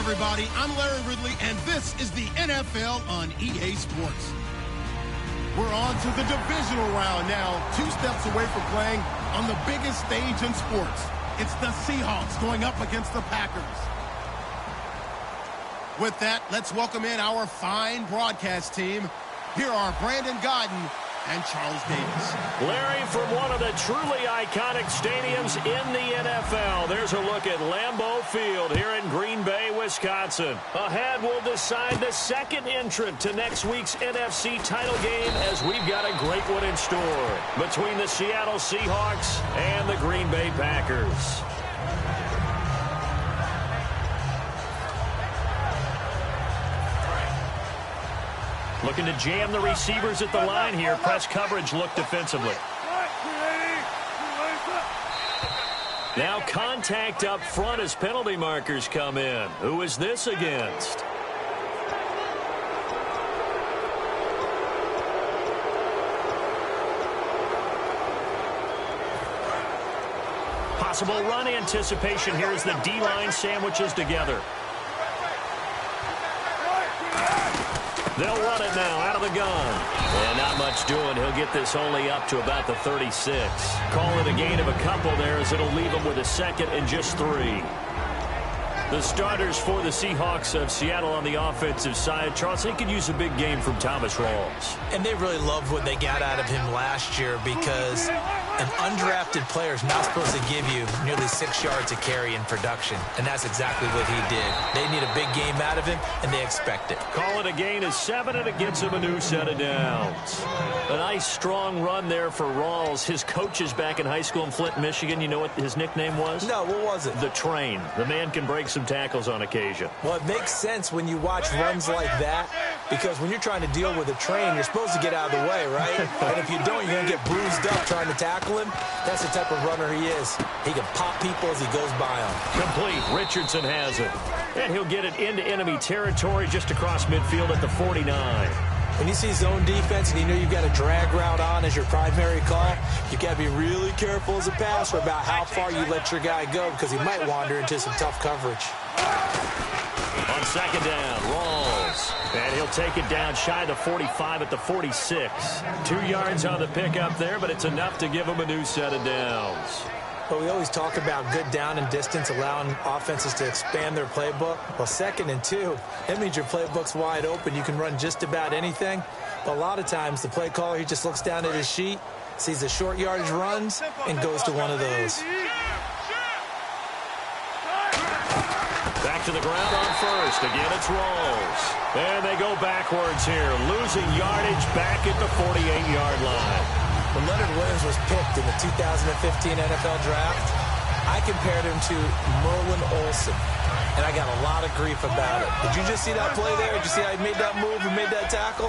everybody. I'm Larry Ridley, and this is the NFL on EA Sports. We're on to the divisional round now, 2 steps away from playing on the biggest stage in sports. It's the Seahawks going up against the Packers. With that, let's welcome in our fine broadcast team. Here are Brandon Godden and Charles Davis. Larry, from one of the truly iconic stadiums in the NFL, there's a look at Lambeau Field here in Green Bay, Wisconsin. Ahead, we'll decide the second entrant to next week's NFC title game, as we've got a great one in store between the Seattle Seahawks and the Green Bay Packers. Looking to jam the receivers at the line here. Press coverage look defensively. Now contact up front as penalty markers come in. Who is this against? Possible run anticipation here as the D-line sandwiches together. They'll run it now out of the gun. And not much doing. He'll get this only up to about the 36. Call it a gain of a couple there, as it'll leave him with a second and just 3. The starters for the Seahawks of Seattle on the offensive side. Charles, they could use a big game from Thomas Rawls. And they really loved what they got out of him last year, because an undrafted player is not supposed to give you nearly 6 yards a carry in production. And that's exactly what he did. They need a big game out of him, and they expect it. Call it a gain of 7, and it gets him a new set of downs. A nice, strong run there for Rawls. His coaches back in high school in Flint, Michigan, you know what his nickname was? No, what was it? The Train. The man can break some tackles on occasion. Well, it makes sense when you watch runs like that, because when you're trying to deal with a train, you're supposed to get out of the way, right? And if you don't, you're going to get bruised up trying to tackle him. That's the type of runner he is. He can pop people as he goes by them. Complete. Richardson has it. And he'll get it into enemy territory just across midfield at the 49. When you see zone defense and you know you've got a drag route on as your primary call, you've got to be really careful as a passer about how far you let your guy go, because he might wander into some tough coverage. On second down, Rawls. And he'll take it down shy of the 45 at the 46. 2 yards on the pickup there, but it's enough to give him a new set of downs. But we always talk about good down and distance, allowing offenses to expand their playbook. Well, 2nd and 2, that means your playbook's wide open. You can run just about anything. But a lot of times, the play caller, he just looks down at his sheet, sees the short yardage runs, and goes to one of those. Back to the ground on first. Again, it's Rawls. And they go backwards here, losing yardage back at the 48-yard line. When Leonard Williams was picked in the 2015 NFL Draft, I compared him to Merlin Olsen, and I got a lot of grief about it. Did you just see that play there? Did you see how he made that move and made that tackle?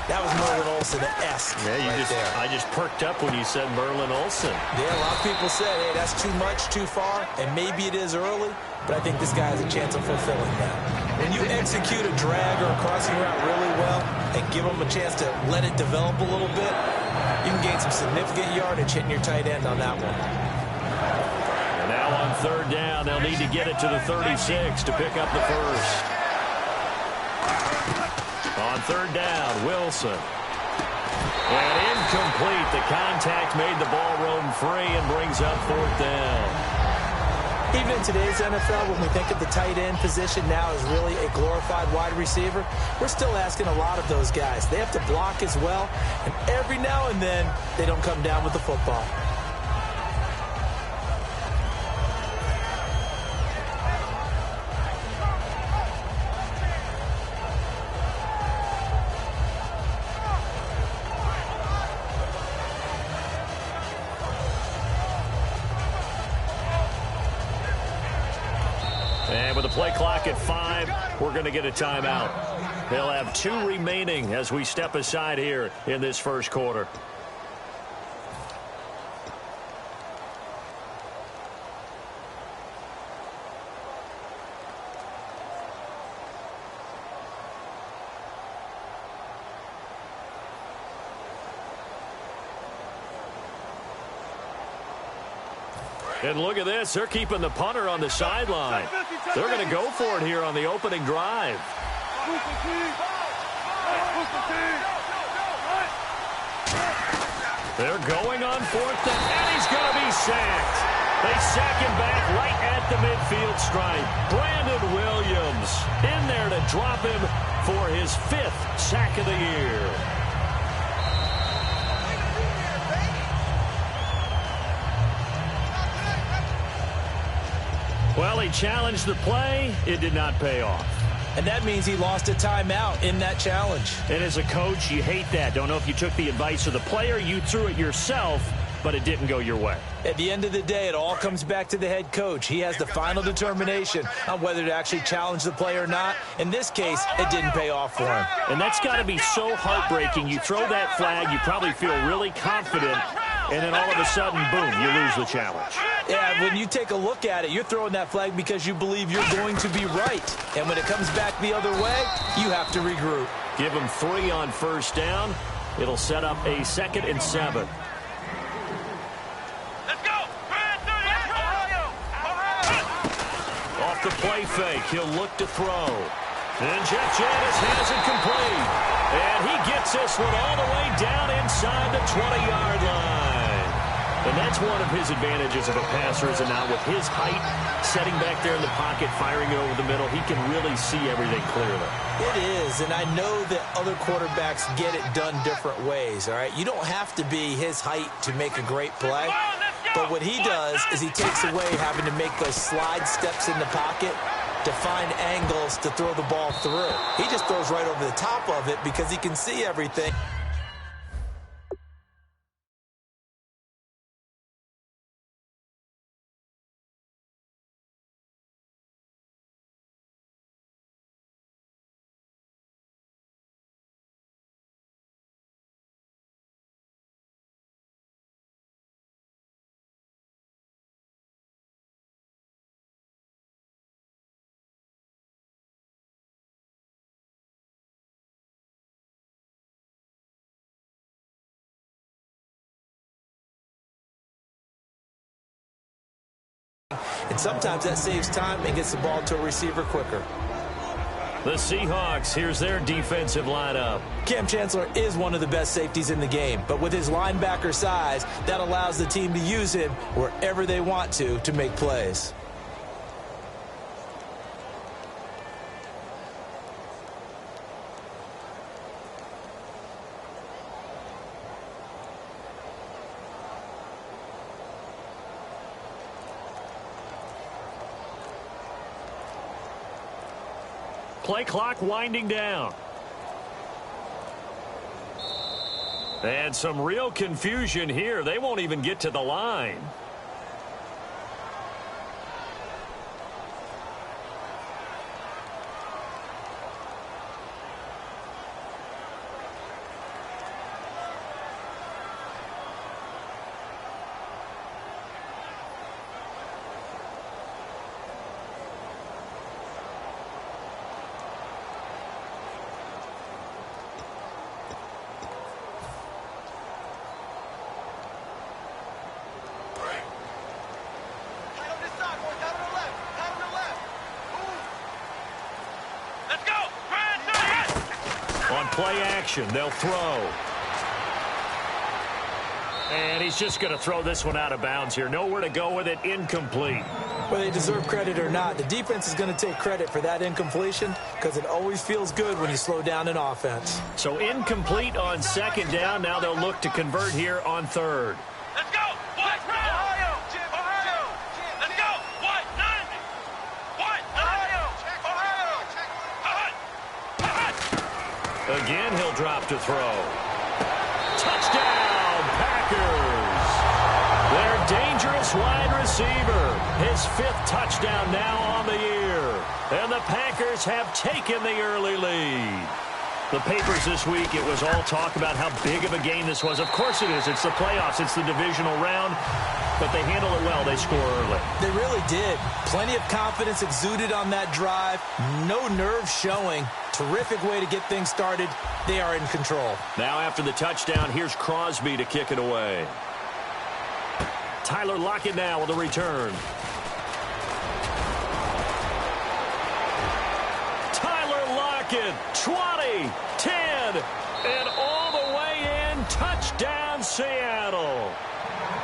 That was Merlin Olsen-esque. Yeah, I just perked up when you said Merlin Olsen. Yeah, a lot of people said, hey, that's too much, too far, and maybe it is early, but I think this guy has a chance of fulfilling that. When you execute a drag or a crossing route really well and give him a chance to let it develop a little bit, you can gain some significant yardage hitting your tight end on that one. And now on third down, they'll need to get it to the 36 to pick up the first. On third down, Wilson. And incomplete. The contact made the ball roam free and brings up 4th down. Even in today's NFL, when we think of the tight end position now as really a glorified wide receiver, we're still asking a lot of those guys. They have to block as well, and every now and then, they don't come down with the football. And with the play clock at 5, we're going to get a timeout. They'll have 2 remaining as we step aside here in this first quarter. And look at this. They're keeping the punter on the sideline. They're going to go for it here on the opening drive. They're going on 4th down, and he's going to be sacked. They sack him back right at the midfield stripe. Brandon Williams in there to drop him for his 5th sack of the year. Well, he challenged the play. It did not pay off. And that means he lost a timeout in that challenge. And as a coach, you hate that. Don't know if you took the advice of the player. You threw it yourself, but it didn't go your way. At the end of the day, it all comes back to the head coach. He has the final determination on whether to actually challenge the play or not. In this case, it didn't pay off for him. And that's got to be so heartbreaking. You throw that flag, you probably feel really confident, and then all of a sudden, boom, you lose the challenge. Yeah, when you take a look at it, you're throwing that flag because you believe you're going to be right. And when it comes back the other way, you have to regroup. Give him 3 on 1st down. It'll set up a 2nd and 7. Off the play fake, he'll look to throw. And Jeff Janis has it complete. And he gets this one all the way down inside the 20-yard line. And that's one of his advantages of a passer, is now with his height, setting back there in the pocket, firing it over the middle, he can really see everything clearly. It is, and I know that other quarterbacks get it done different ways, all right? You don't have to be his height to make a great play. But what he does is he takes away having to make those slide steps in the pocket to find angles to throw the ball through. He just throws right over the top of it because he can see everything. And sometimes that saves time and gets the ball to a receiver quicker. The Seahawks, here's their defensive lineup. Cam Chancellor is one of the best safeties in the game, but with his linebacker size, that allows the team to use him wherever they want to make plays. Play clock winding down. And some real confusion here. They won't even get to the line. On play action, they'll throw. And he's just going to throw this one out of bounds here. Nowhere to go with it. Incomplete. Whether they deserve credit or not, the defense is going to take credit for that incompletion because it always feels good when you slow down an offense. So incomplete on 2nd down. Now they'll look to convert here on 3rd. Let's go. What? Ohio. Ohio. Let's go. What? None. What? Ohio. Ohio. Again, he'll drop to throw. Touchdown, Packers. Their dangerous wide receiver. His 5th touchdown now on the year. And the Packers have taken the early lead. The papers this week, it was all talk about how big of a game this was. Of course it is. It's the playoffs. It's the divisional round. But they handle it well. They score early. They really did. Plenty of confidence exuded on that drive. No nerves showing. Terrific way to get things started. They are in control. Now after the touchdown, here's Crosby to kick it away. Tyler Lockett now with the return. Tyler Lockett, 20, 10, and all the way in. Touchdown, Seattle.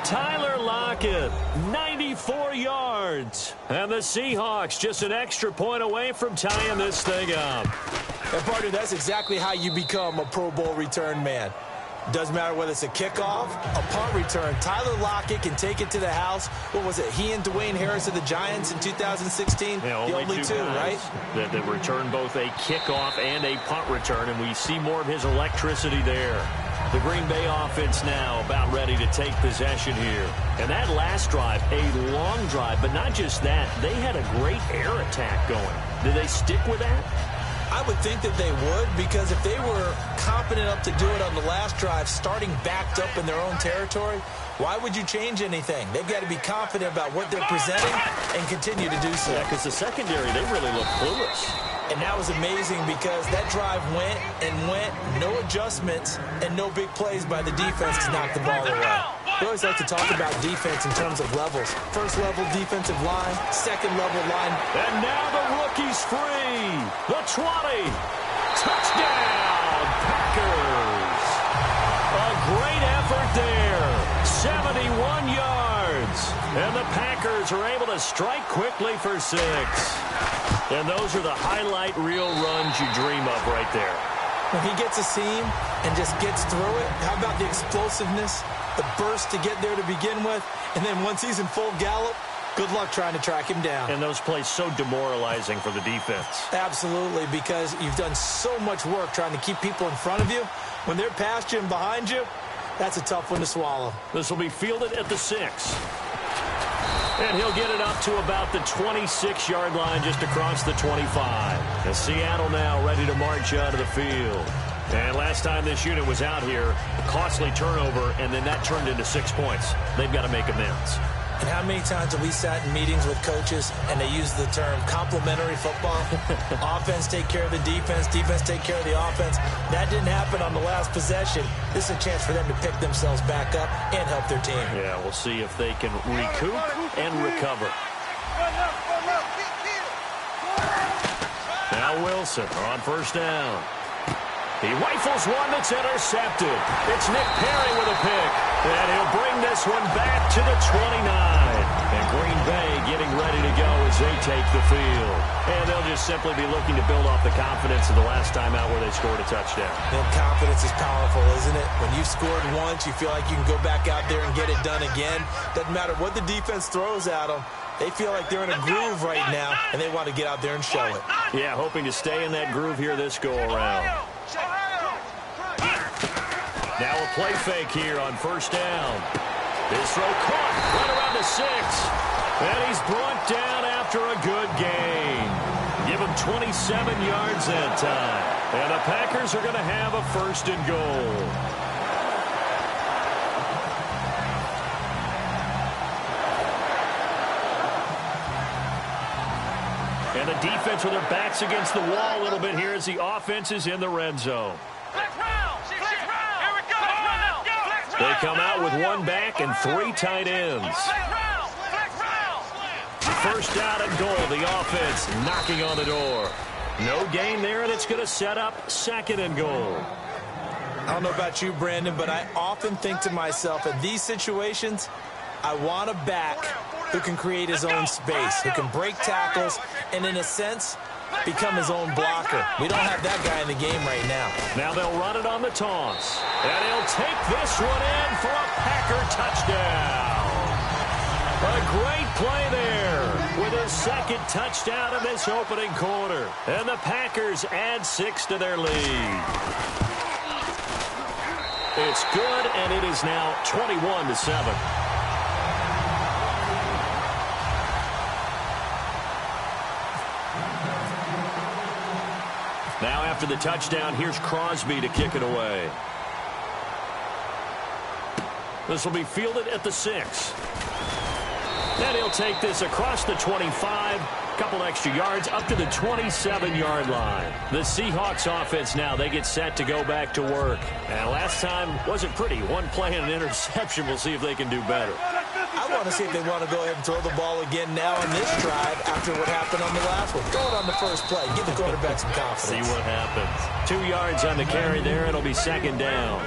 Tyler Lockett, 94 yards. And the Seahawks just an extra point away from tying this thing up. And, partner, that's exactly how you become a Pro Bowl return man. Doesn't matter whether it's a kickoff, a punt return. Tyler Lockett can take it to the house. What was it? He and Dwayne Harris of the Giants in 2016? Yeah, the only two, right? That return both a kickoff and a punt return, and we see more of his electricity there. The Green Bay offense now about ready to take possession here. And that last drive, a long drive, but not just that. They had a great air attack going. Did they stick with that? I would think that they would, because if they were confident enough to do it on the last drive, starting backed up in their own territory, why would you change anything? They've got to be confident about what they're presenting and continue to do so. Yeah, because the secondary, they really look clueless. And that was amazing because that drive went and went, no adjustments, and no big plays by the defense to knock the ball away. We always like to talk about defense in terms of levels. First level defensive line, second level line. And now the rookie's free. The 20. Touchdown, Packers. A great effort there. 71 yards. And the Packers are able to strike quickly for 6. And those are the highlight reel runs you dream of right there. When he gets a seam and just gets through it, how about the explosiveness, the burst to get there to begin with, and then once he's in full gallop, good luck trying to track him down. And those plays so demoralizing for the defense. Absolutely, because you've done so much work trying to keep people in front of you. When they're past you and behind you, that's a tough one to swallow. This will be fielded at the 6. And he'll get it up to about the 26-yard line, just across the 25. And Seattle now ready to march out of the field. And last time this unit was out here, a costly turnover, and then that turned into 6 points. They've got to make amends. And how many times have we sat in meetings with coaches and they use the term complementary football? Offense take care of the defense, defense take care of the offense. That didn't happen on the last possession. This is a chance for them to pick themselves back up and help their team. Yeah, we'll see if they can recoup and recover. Now Wilson on first down. He rifles one that's intercepted. It's Nick Perry with a pick. And he'll bring this one back to the 29. And Green Bay getting ready to go as they take the field. And they'll just simply be looking to build off the confidence of the last time out where they scored a touchdown. And confidence is powerful, isn't it? When you've scored once, you feel like you can go back out there and get it done again. Doesn't matter what the defense throws at them. They feel like they're in a groove right now, and they want to get out there and show it. Yeah, hoping to stay in that groove here this go-around. Now a play fake here on first down. This throw caught right around the 6. And he's brought down after a good gain. Give him 27 yards that time. And the Packers are going to have a first and goal. And the defense with their backs against the wall a little bit here as the offense is in the red zone. They come out with one back and 3 tight ends. First down and goal, the offense knocking on the door. No gain there, and it's going to set up second and goal. I don't know about you, Brandon, but I often think to myself, in these situations, I want a back who can create his own space, who can break tackles, and in a sense, become his own blocker. We don't have that guy in the game right now. Now they'll run it on the toss. And he'll take this one in for a Packer touchdown. A great play there with his second touchdown of this opening quarter. And the Packers add 6 to their lead. It's good, and it is now 21-7. Now after the touchdown, here's Crosby to kick it away. This will be fielded at the 6. And he'll take this across the 25. Couple extra yards up to the 27-yard line. The Seahawks offense now, they get set to go back to work. And last time wasn't pretty. One play and an interception. We'll see if they can do better. I want to see if they want to go ahead and throw the ball again now on this drive after what happened on the last one. Throw it on the first play. Give the quarterback some confidence. See what happens. 2 yards on the carry there. It'll be second down.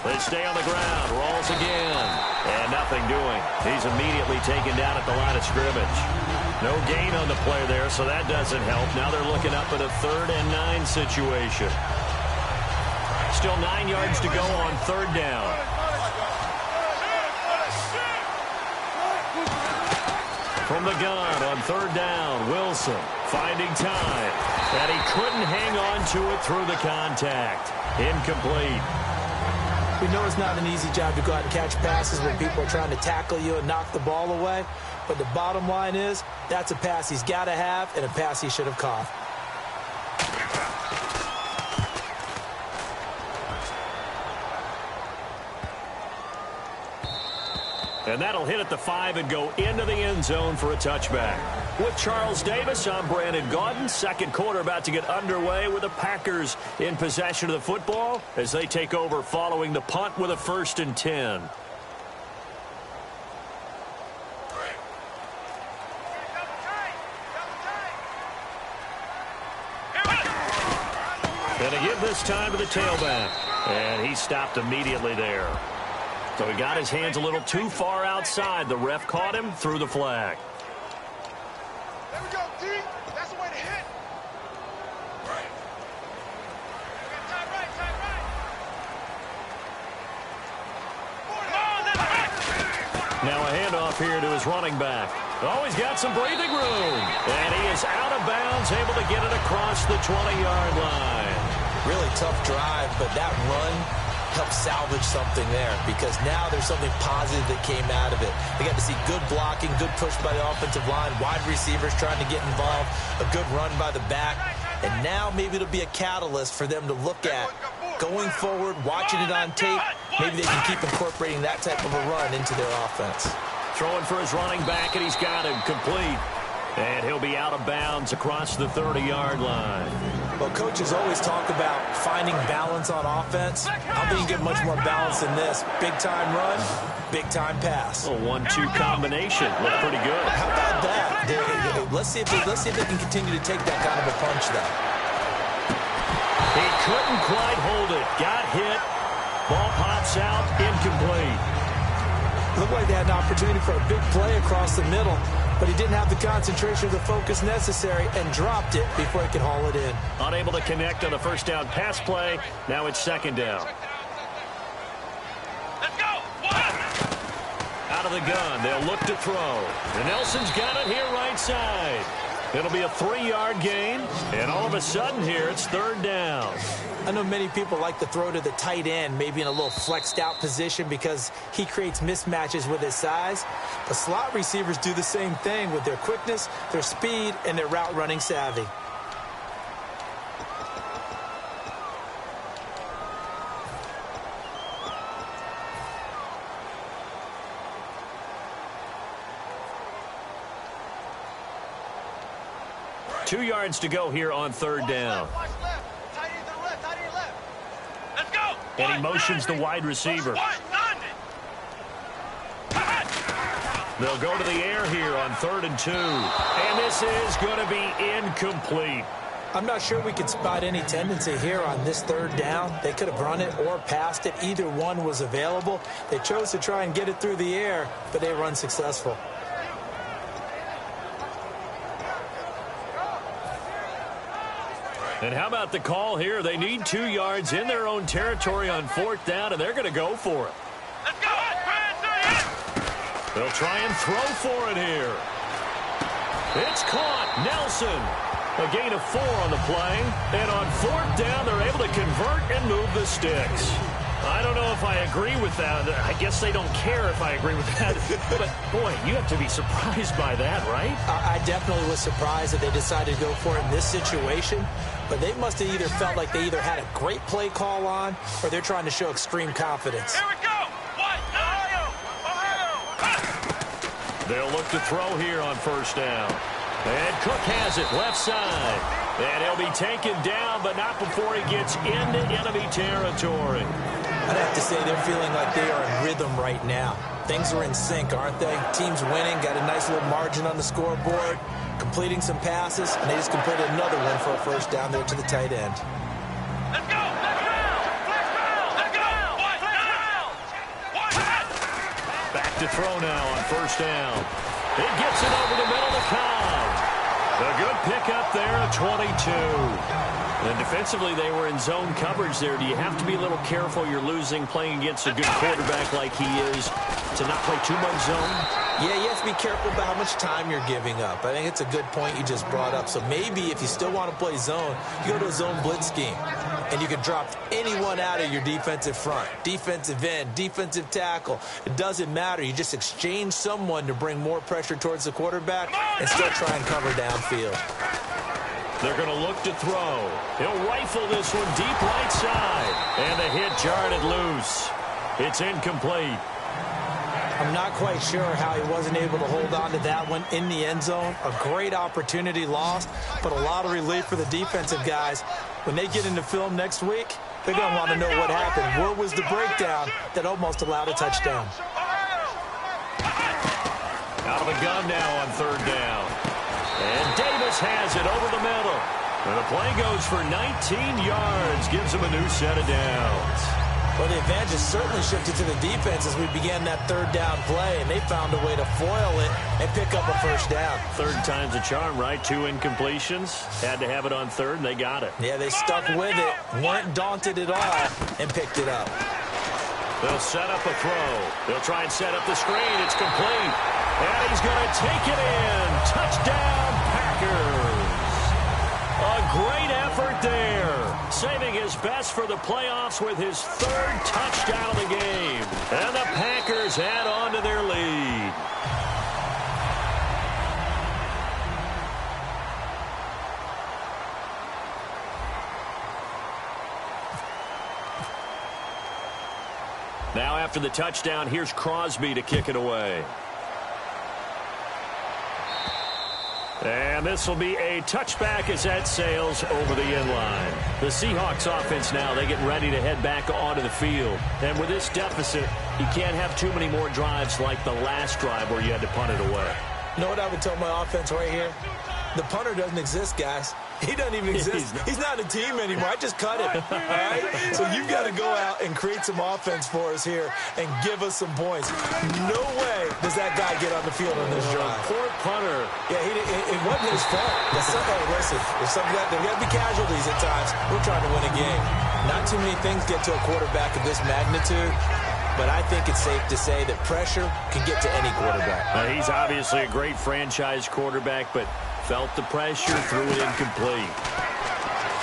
They stay on the ground. Rolls again. And nothing doing. He's immediately taken down at the line of scrimmage. No gain on the play there, so that doesn't help. Now they're looking up at a 3rd and 9 situation. Still 9 yards to go on 3rd down. From the gun on 3rd down, Wilson finding time. And he couldn't hang on to it through the contact. Incomplete. We know it's not an easy job to go out and catch passes when people are trying to tackle you and knock the ball away. But the bottom line is, that's a pass he's got to have and a pass he should have caught. And that'll hit at the 5 and go into the end zone for a touchback. With Charles Davis, I'm Brandon Gaudin. Second quarter about to get underway with the Packers in possession of the football as they take over following the punt with a 1st and 10. And they give this time to the tailback. And he stopped immediately there. So he got his hands a little too far outside. The ref caught him, threw the flag. There we go, D. That's the way to hit. Time right. Now a handoff here to his running back. Oh, he's got some breathing room. And he is out of bounds, able to get it across the 20-yard line. Really tough drive, but that run help salvage something there because now there's something positive that came out of it. They got to see good blocking, good push by the offensive line, wide receivers trying to get involved, a good run by the back, and now maybe it'll be a catalyst for them to look at going forward, watching it on tape. Maybe they can keep incorporating that type of a run into their offense. Throwing for his running back, and he's got him complete. And he'll be out of bounds across the 30-yard line. Well, coaches always talk about finding balance on offense. I don't think you get much more balance than this. Big-time run, big-time pass. A 1-2 combination. Looked pretty good. How about that? Let's see if they can continue to take that kind of a punch, though. He couldn't quite hold it. Got hit. Ball pops out. Incomplete. Looked like they had an opportunity for a big play across the middle, but he didn't have the concentration or the focus necessary and dropped it before he could haul it in. Unable to connect on the first down pass play. Now it's second down. Let's go. Out of the gun. They'll look to throw. And Nelson's got it here right side. It'll be a 3-yard gain. And all of a sudden here, it's 3rd down. I know many people like to throw to the tight end, maybe in a little flexed out position because he creates mismatches with his size. But slot receivers do the same thing with their quickness, their speed, and their route running savvy. Two yards to go here on 3rd down. Let's go. And he motions the wide receiver. They'll go to the air here on 3rd and 2. And this is going to be incomplete. I'm not sure we can spot any tendency here on this 3rd down. They could have run it or passed it. Either one was available. They chose to try and get it through the air, but they were unsuccessful. And how about the call here? They need 2 yards in their own territory on 4th down, and they're going to go for it. Let's go. They'll try and throw for it here. It's caught. Nelson. A gain of 4 on the play. And on 4th down, they're able to convert and move the sticks. I don't know if I agree with that. I guess they don't care if I agree with that. But, boy, you have to be surprised by that, right? I definitely was surprised that they decided to go for it in this situation. But they must have either felt like they either had a great play call on or they're trying to show extreme confidence. Here we go. They'll look to throw here on 1st down. And Cook has it left side. And he'll be taken down, but not before he gets into enemy territory. I'd have to say they're feeling like they are in rhythm right now. Things are in sync, aren't they? Team's winning, got a nice little margin on the scoreboard, completing some passes, and they just completed another one for a first down there to the tight end. Let's go! Let's go! Let's go! Back to throw now on first down. He gets it over the middle to Cobb. A good pickup there at 22. And defensively, they were in zone coverage there. Do you have to be a little careful you're losing playing against a good quarterback like he is to not play too much zone? Yeah, you have to be careful about how much time you're giving up. I think it's a good point you just brought up. So maybe if you still want to play zone, you go to a zone blitz scheme. And you can drop anyone out of your defensive front. Defensive end, defensive tackle. It doesn't matter. You just exchange someone to bring more pressure towards the quarterback and still try and cover downfield. They're going to look to throw. He'll rifle this one deep right side. And the hit jarred it loose. It's incomplete. I'm not quite sure how he wasn't able to hold on to that one in the end zone. A great opportunity lost, but a lot of relief for the defensive guys. When they get into film next week, they're going to want to know what happened. Where was the breakdown that almost allowed a touchdown? Out of a gun now on third down. And Davis has it over the middle. And the play goes for 19 yards. Gives him a new set of downs. Well, the advantage has certainly shifted to the defense as we began that third down play, and they found a way to foil it and pick up a first down. Third time's a charm, right? 2 incompletions. Had to have it on third, and they got it. Yeah, they stuck with it, weren't daunted at all, and picked it up. They'll set up a throw. They'll try and set up the screen. It's complete. And he's going to take it in. Touchdown, Packers. A great effort there. Saving his best for the playoffs with his third touchdown of the game. And the Packers add on to their lead. Now after the touchdown, here's Crosby to kick it away. And this will be a touchback as that sails over the end line. The Seahawks offense now, they get ready to head back onto the field. And with this deficit, you can't have too many more drives like the last drive where you had to punt it away. You know what I would tell my offense right here? The punter doesn't exist, guys. He doesn't even exist. He's not a team anymore. I just cut him. All right? So you've got to go out and create some offense for us here and give us some points. No way does that guy get on the field on this drive. Poor punter. Yeah, it wasn't his fault. Hey, listen, there's got to be casualties at times. We're trying to win a game. Not too many things get to a quarterback of this magnitude, but I think it's safe to say that pressure can get to any quarterback. He's obviously a great franchise quarterback, but felt the pressure, threw it incomplete.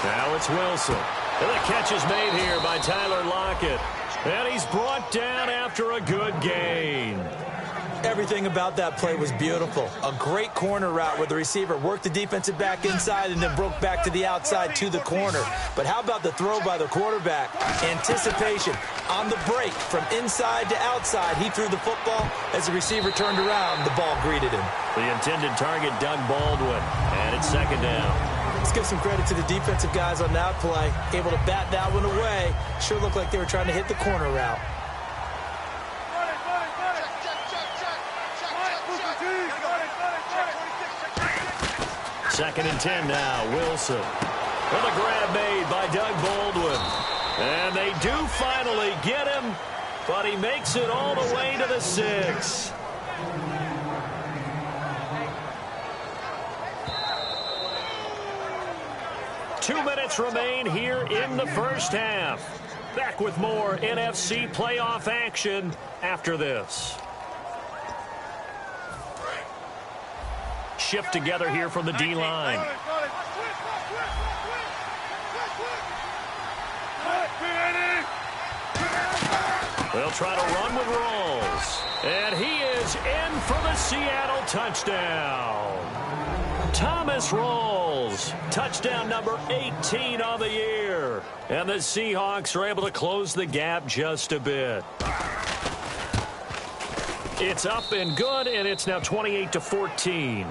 Now it's Wilson. And the catch is made here by Tyler Lockett. And he's brought down after a good gain. Everything about that play was beautiful. A great corner route where the receiver worked the defensive back inside and then broke back to the outside to the corner. But how about the throw by the quarterback? Anticipation on the break from inside to outside. He threw the football. As the receiver turned around, the ball greeted him. The intended target, Doug Baldwin. And it's second down. Let's give some credit to the defensive guys on that play. Able to bat that one away. Sure looked like they were trying to hit the corner route. Second and 10 now, Wilson. With a grab made by Doug Baldwin. And they do finally get him, but he makes it all the way to the 6. Two minutes remain here in the first half. Back with more NFC playoff action after this. Shift together here from the D-line. They'll try to run with Rawls. And he is in for the Seattle touchdown. Thomas Rawls, touchdown number 18 on the year. And the Seahawks are able to close the gap just a bit. It's up and good, and it's now 28-14.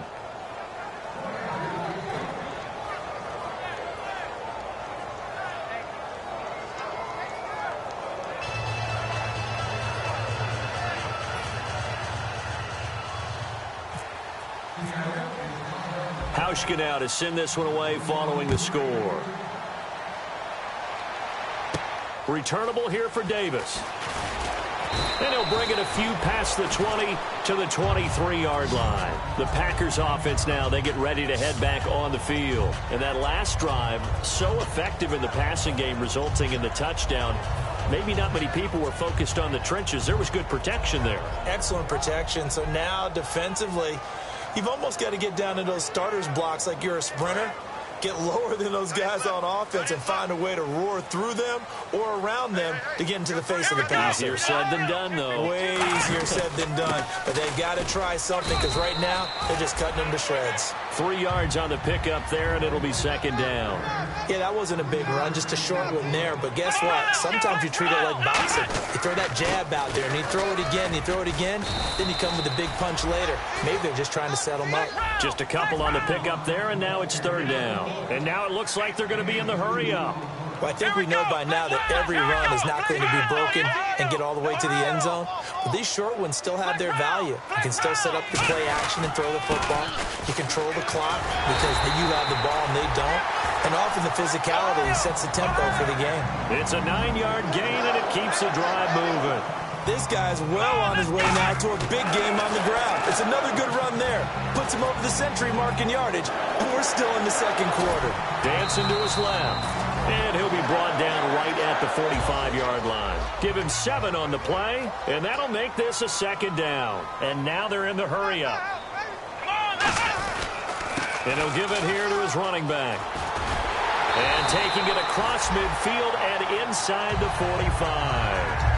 Hauschka now to send this one away following the score. Returnable here for Davis. And he'll bring it a few past the 20 to the 23-yard line. The Packers offense now, they get ready to head back on the field. And that last drive, so effective in the passing game, resulting in the touchdown. Maybe not many people were focused on the trenches. There was good protection there. Excellent protection. So now defensively, you've almost got to get down to those starters blocks like you're a sprinter. Get lower than those guys on offense and find a way to roar through them or around them to get into the face of the passer. Easier said than done, though. Way easier said than done. But they've got to try something because right now they're just cutting them to shreds. 3 yards on the pickup there, and it'll be second down. Yeah, that wasn't a big run, just a short one there. But guess what? Sometimes you treat it like boxing. You throw that jab out there, and you throw it again, then you come with a big punch later. Maybe they're just trying to set them up. Just a couple on the pickup there, and now it's third down. And now it looks like they're going to be in the hurry-up. Well, I think we know by now that every run is not going to be broken and get all the way to the end zone. But these short ones still have their value. You can still set up your play action and throw the football. You control the clock because you have the ball and they don't. And often the physicality sets the tempo for the game. It's a 9-yard gain, and it keeps the drive moving. This guy's well on his way now to a big game on the ground. It's another good run there. Puts him over the century mark in yardage. And we're still in the second quarter. Dancing to his left. And he'll be brought down right at the 45-yard line. Give him 7 on the play, and that'll make this a second down. And now they're in the hurry-up. And he'll give it here to his running back. And taking it across midfield and inside the 45.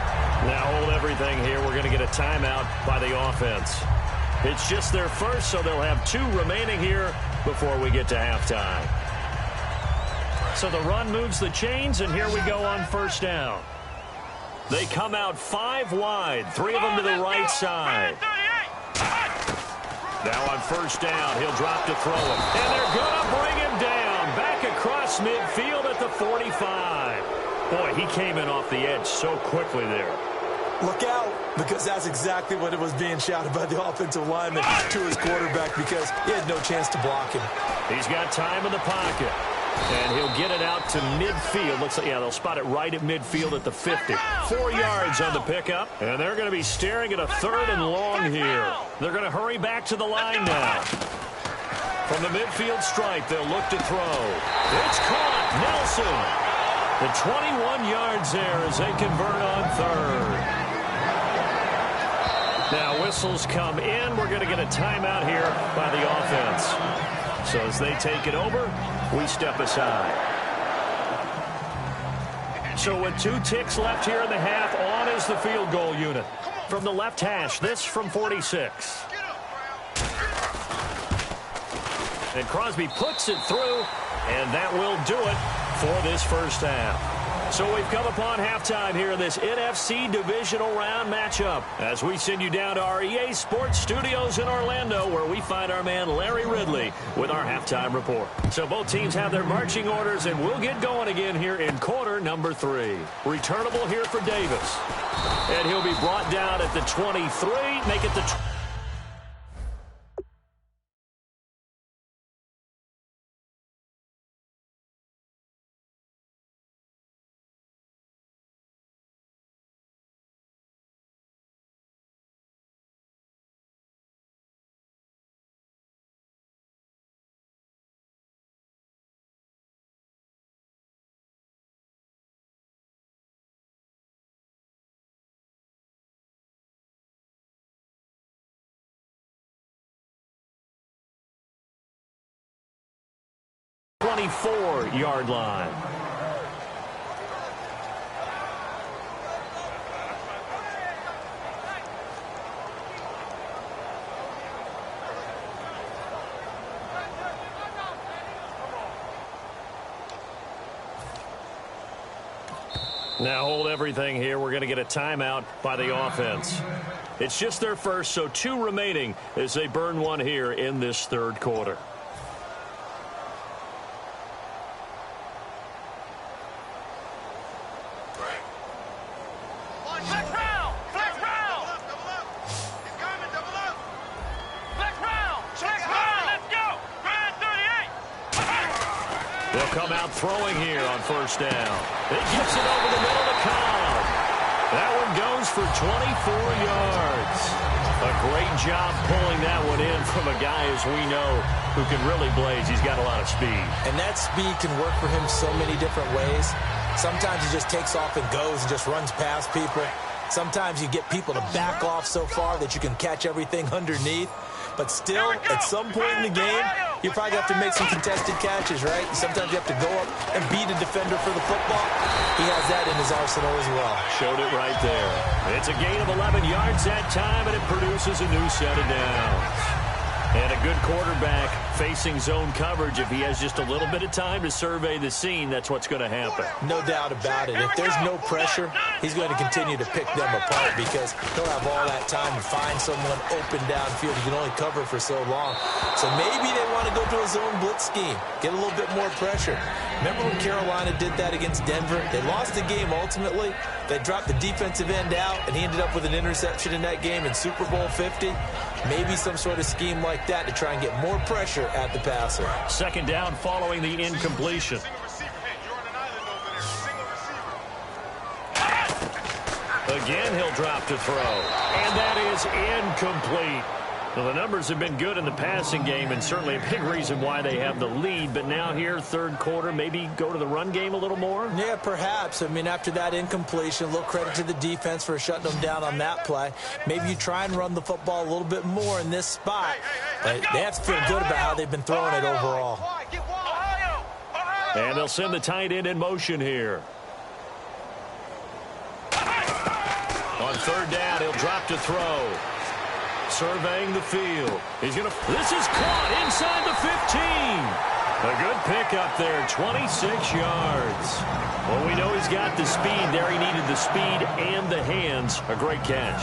Now hold everything here. We're going to get a timeout by the offense. It's just their first, so they'll have 2 remaining here before we get to halftime. So the run moves the chains, and here we go on first down. They come out 5 wide, 3 of them to the right side. Now on first down, he'll drop to throw it. And they're going to bring him down. Back across midfield at the 45. Boy, he came in off the edge so quickly there. Look out, because that's exactly what it was being shouted by the offensive lineman to his quarterback because he had no chance to block him. He's got time in the pocket. And he'll get it out to midfield. Looks like, yeah, they'll spot it right at midfield at the 50. 4 yards on the pickup. And they're going to be staring at a 3rd and long here. They're going to hurry back to the line now. From the midfield stripe, they'll look to throw. It's caught. Nelson. The 21 yards there as they convert on 3rd. Now whistles come in. We're going to get a timeout here by the offense. So as they take it over, we step aside. So with 2 ticks left here in the half, on is the field goal unit. From the left hash, this from 46. And Crosby puts it through, and that will do it for this first half. So we've come upon halftime here in this NFC Divisional Round matchup as we send you down to our EA Sports Studios in Orlando where we find our man Larry Ridley with our halftime report. So both teams have their marching orders, and we'll get going again here in quarter number 3. Returnable here for Davis. And he'll be brought down at the 23, make it the yard line. Now hold everything here. We're going to get a timeout by the offense. It's just their first, so 2 remaining as they burn 1 here in this 3rd quarter. Let's go. Ryan 38. They'll come out throwing here on first down. He gets it over the middle to Cobb. That one goes for 24 yards. A great job pulling that one in from a guy, as we know, who can really blaze. He's got a lot of speed. And that speed can work for him so many different ways. Sometimes he just takes off and goes and just runs past people. Sometimes you get people to back off so far that you can catch everything underneath. But still, at some point in the game, you probably have to make some contested catches, right? Sometimes you have to go up and beat a defender for the football. He has that in his arsenal as well. Showed it right there. It's a gain of 11 yards that time, and it produces a new set of downs. And a good quarterback facing zone coverage. If he has just a little bit of time to survey the scene, that's what's going to happen. No doubt about it. If there's no pressure, he's going to continue to pick them apart because he'll have all that time to find someone open downfield. You can only cover for so long. So maybe they want to go to a zone blitz scheme, get a little bit more pressure. Remember when Carolina did that against Denver? They lost the game ultimately. They dropped the defensive end out, and he ended up with an interception in that game in Super Bowl 50. Maybe some sort of scheme like that to try and get more pressure at the passer. Second down following the incompletion. Again, he'll drop to throw. And that is incomplete. Well, the numbers have been good in the passing game and certainly a big reason why they have the lead. But now here, third quarter, maybe go to the run game a little more? Yeah, perhaps. I mean, after that incompletion, a little credit to the defense for shutting them down on that play. Maybe you try and run the football a little bit more in this spot. But they have to feel good about how they've been throwing it overall. And they'll send the tight end in motion here. On third down, he'll drop to throw. Surveying the field. This is caught inside the 15. A good pickup there, 26 yards. Well, we know he's got the speed there. He needed the speed and the hands. A great catch.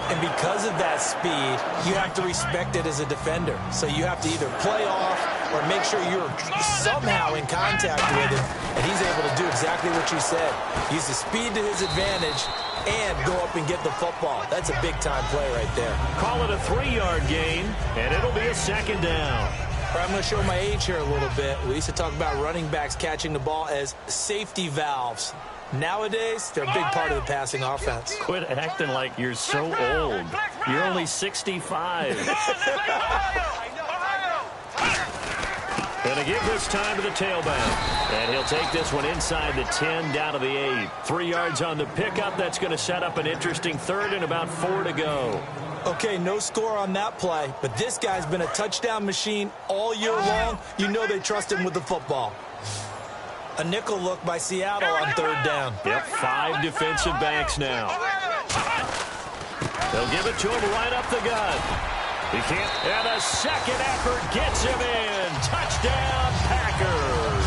And because of that speed, you have to respect it as a defender. So you have to either play off or make sure you're somehow in contact with him. And he's able to do exactly what you said. Use the speed to his advantage and go up and get the football. That's a big-time play right there. Call it a 3-yard gain, and it'll be a second down. I'm going to show my age here a little bit. We used to talk about running backs catching the ball as safety valves. Nowadays, they're a big part of the passing offense. Quit acting like you're so old. You're only 65. Going to give this time to the tailback. And he'll take this one inside the 10, down to the 8. 3 yards on the pickup. That's going to set up an interesting third and about 4 to go. Okay, no score on that play, but this guy's been a touchdown machine all year long. You know they trust him with the football. A nickel look by Seattle on third down. Yep, 5 defensive backs now. They'll give it to him right up the gut. He can't. And a second effort gets him in. Touchdown, Packers.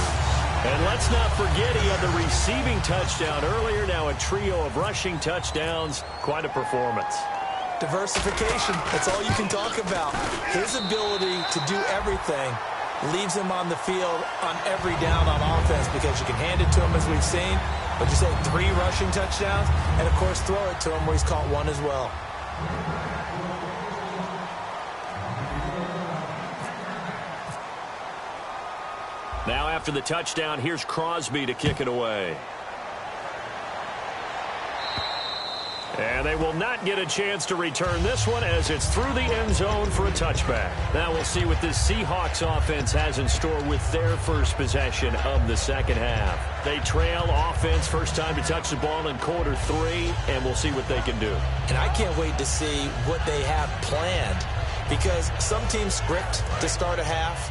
And let's not forget he had the receiving touchdown earlier. Now a trio of rushing touchdowns. Quite a performance. Diversification. That's all you can talk about. His ability to do everything leaves him on the field on every down on offense because you can hand it to him as we've seen. But you say 3 rushing touchdowns and, of course, throw it to him where he's caught 1 as well. Now after the touchdown, here's Crosby to kick it away. And they will not get a chance to return this one as it's through the end zone for a touchback. Now we'll see what this Seahawks offense has in store with their first possession of the second half. They trail offense, first time to touch the ball in quarter 3, and we'll see what they can do. And I can't wait to see what they have planned because some teams script to start a half.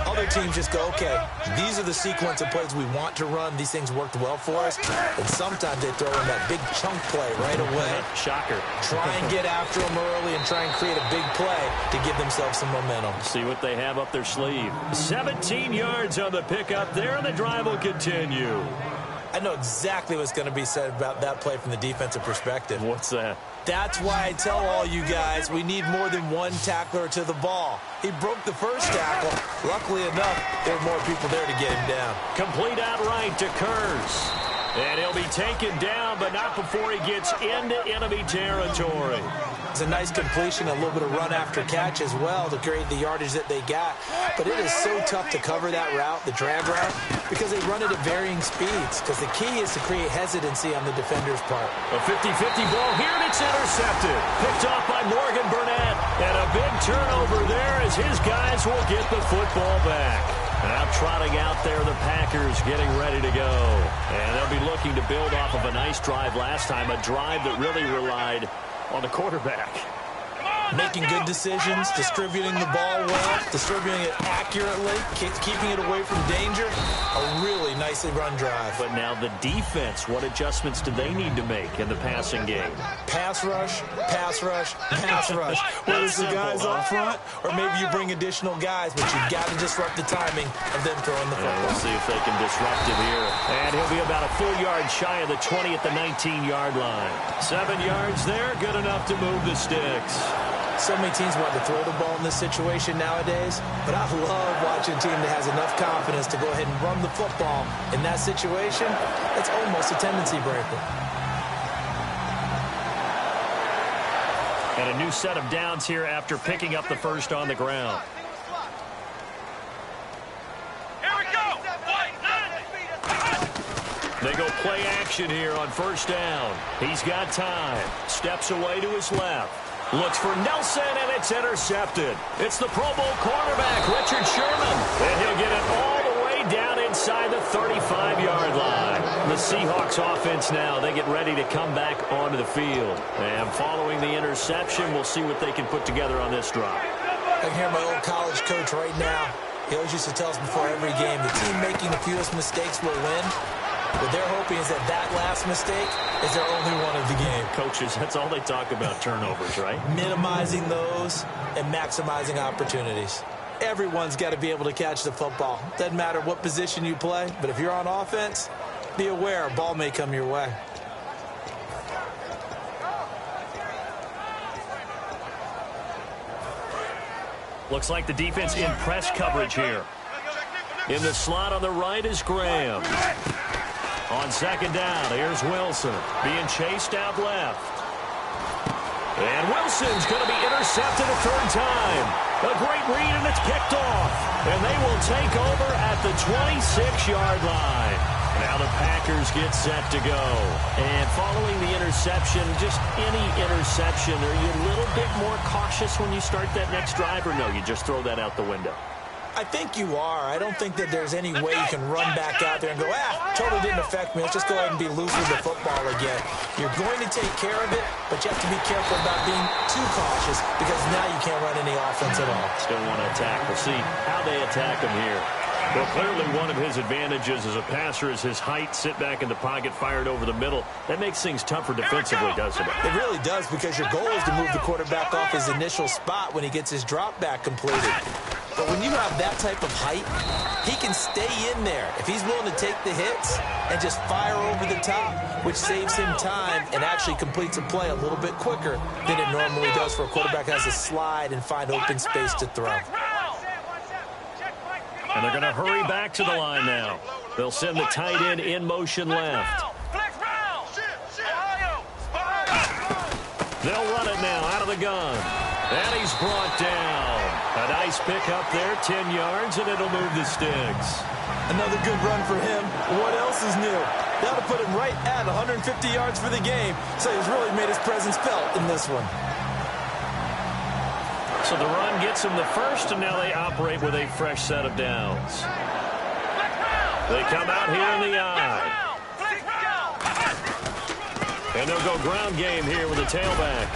Other teams just go, okay, these are the sequence of plays we want to run. These things worked well for us. And sometimes they throw in that big chunk play right away. Shocker. Try and get after them early and try and create a big play to give themselves some momentum. See what they have up their sleeve. 17 yards on the pickup there, and the drive will continue. I know exactly what's going to be said about that play from the defensive perspective. What's that? That's why I tell all you guys we need more than one tackler to the ball. He broke the first tackle. Luckily enough, there were more people there to get him down. Complete outright to Kurz. And he'll be taken down, but not before he gets into enemy territory. It's a nice completion, a little bit of run after catch as well to create the yardage that they got. But it is so tough to cover that route, the drag route, because they run it at varying speeds. Because the key is to create hesitancy on the defender's part. A 50-50 ball here, and it's intercepted. Picked off by Morgan Burnett. And a big turnover there as his guys will get the football back. Now trotting out there, the Packers getting ready to go. And they'll be looking to build off of a nice drive last time, a drive that really relied on the quarterback. Making good decisions, distributing the ball well, distributing it accurately, keeping it away from danger. A really nicely run drive. But now the defense, what adjustments do they need to make in the passing game? Pass rush, pass rush, pass rush. Whether it's the guys up front or maybe you bring additional guys, but you've got to disrupt the timing of them throwing the football. We'll see if they can disrupt it here. And he'll be about a full yard shy of the 20 at the 19-yard line. 7 yards there, good enough to move the sticks. So many teams want to throw the ball in this situation nowadays, but I love watching a team that has enough confidence to go ahead and run the football. In that situation, it's almost a tendency breaker. And a new set of downs here after picking up the first on the ground. Here we go. They go play action here on first down. He's got time. Steps away to his left. Looks for Nelson, and it's intercepted. It's the Pro Bowl cornerback, Richard Sherman. And he'll get it all the way down inside the 35-yard line. The Seahawks offense now, they get ready to come back onto the field. And following the interception, we'll see what they can put together on this drive. I can hear my old college coach right now. He always used to tell us before every game, the team making the fewest mistakes will win. What they're hoping is that last mistake is their only one of the game. Coaches, that's all they talk about, turnovers, right? Minimizing those and maximizing opportunities. Everyone's got to be able to catch the football. Doesn't matter what position you play, but if you're on offense, be aware a ball may come your way. Looks like the defense in press coverage here. In the slot on the right is Graham. On second down, here's Wilson being chased out left. And Wilson's going to be intercepted a third time. A great read, and it's picked off. And they will take over at the 26-yard line. Now the Packers get set to go. And following the interception, just any interception, are you a little bit more cautious when you start that next drive, or no, you just throw that out the window? I think you are. I don't think that there's any way you can run back out there and go, totally didn't affect me. Let's just go ahead and be loose with the football again. You're going to take care of it, but you have to be careful about being too cautious because now you can't run any offense at all. Still want to attack. We'll see how they attack him here. Well, clearly one of his advantages as a passer is his height. Sit back in the pocket, fired over the middle. That makes things tougher defensively, doesn't it? It really does, because your goal is to move the quarterback off his initial spot when he gets his drop back completed. But when you have that type of height, he can stay in there if he's willing to take the hits and just fire over the top, which saves him time and actually completes a play a little bit quicker than it normally does for a quarterback who has to slide and find open space to throw. And they're going to hurry back to the line now. They'll send the tight end in motion left. They'll run it now out of the gun. And he's brought down. A nice pick up there, 10 yards, and it'll move the sticks. Another good run for him. What else is new? That'll put him right at 150 yards for the game, so he's really made his presence felt in this one. So the run gets him the first, and now they operate with a fresh set of downs. They come out here in the eye. And they'll go ground game here with the tailback.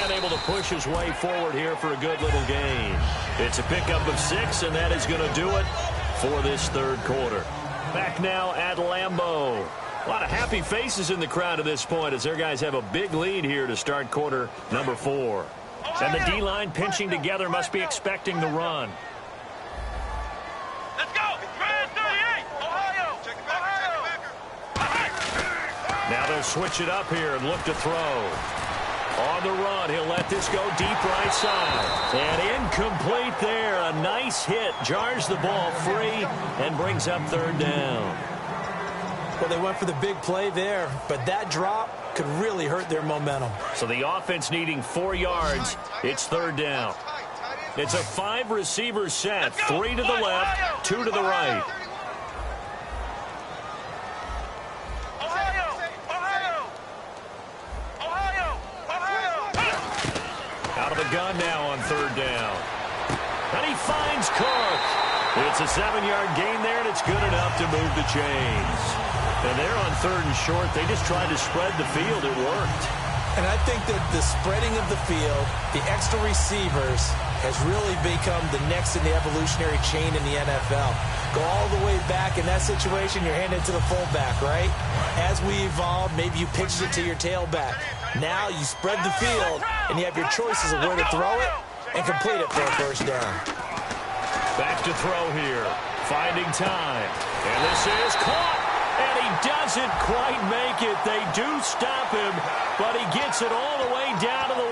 And able to push his way forward here for a good little gain. It's a pickup of 6, and that is going to do it for this third quarter. Back now at Lambeau. A lot of happy faces in the crowd at this point as their guys have a big lead here to start quarter number 4. And the D-line pinching together, must be expecting the run. Let's go. Red 38. Ohio. Check it back. Now they'll switch it up here and look to throw. On the run, he'll let this go deep right side. And incomplete there. A nice hit. Jars the ball free and brings up third down. Well, they went for the big play there, but that drop could really hurt their momentum. So the offense needing 4 yards. It's third down. It's a 5-receiver set. 3 to the left, 2 to the right. Out of the gun now on third down. And he finds Cook. It's a 7-yard gain there, and it's good enough to move the chains. And they're on third and short. They just tried to spread the field. It worked. And I think that the spreading of the field, the extra receivers, has really become the next in the evolutionary chain in the NFL. Go all the way back in that situation, you're handed to the fullback, right? As we evolve, maybe you pitched it to your tailback. Now you spread the field, and you have your choices of where to throw it and complete it for a first down. Back to throw here. Finding time. And this is caught. And he doesn't quite make it. They do stop him, but he gets it all the way down to the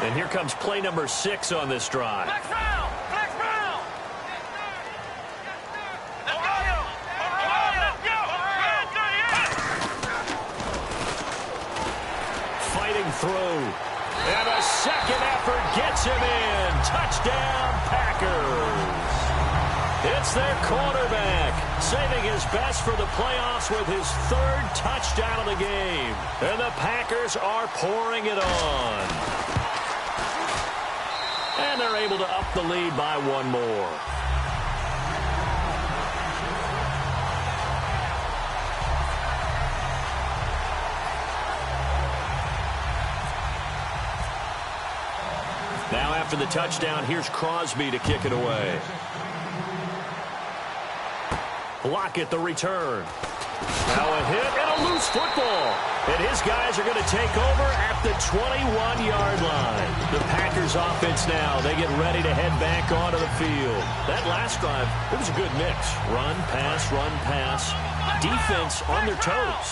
1. And here comes play number 6 on this drive. Flex round! Flex round! Ohio! Fighting through. And a second effort gets him in. Touchdown, Packers. It's their quarterback, saving his best for the playoffs with his 3rd touchdown of the game. And the Packers are pouring it on. And they're able to up the lead by 1 more. Now after the touchdown, here's Crosby to kick it away. Block at the return. Now a hit and a loose football. And his guys are going to take over at the 21-yard line. The Packers offense now, they get ready to head back onto the field. That last drive, it was a good mix. Run, pass, defense on their toes.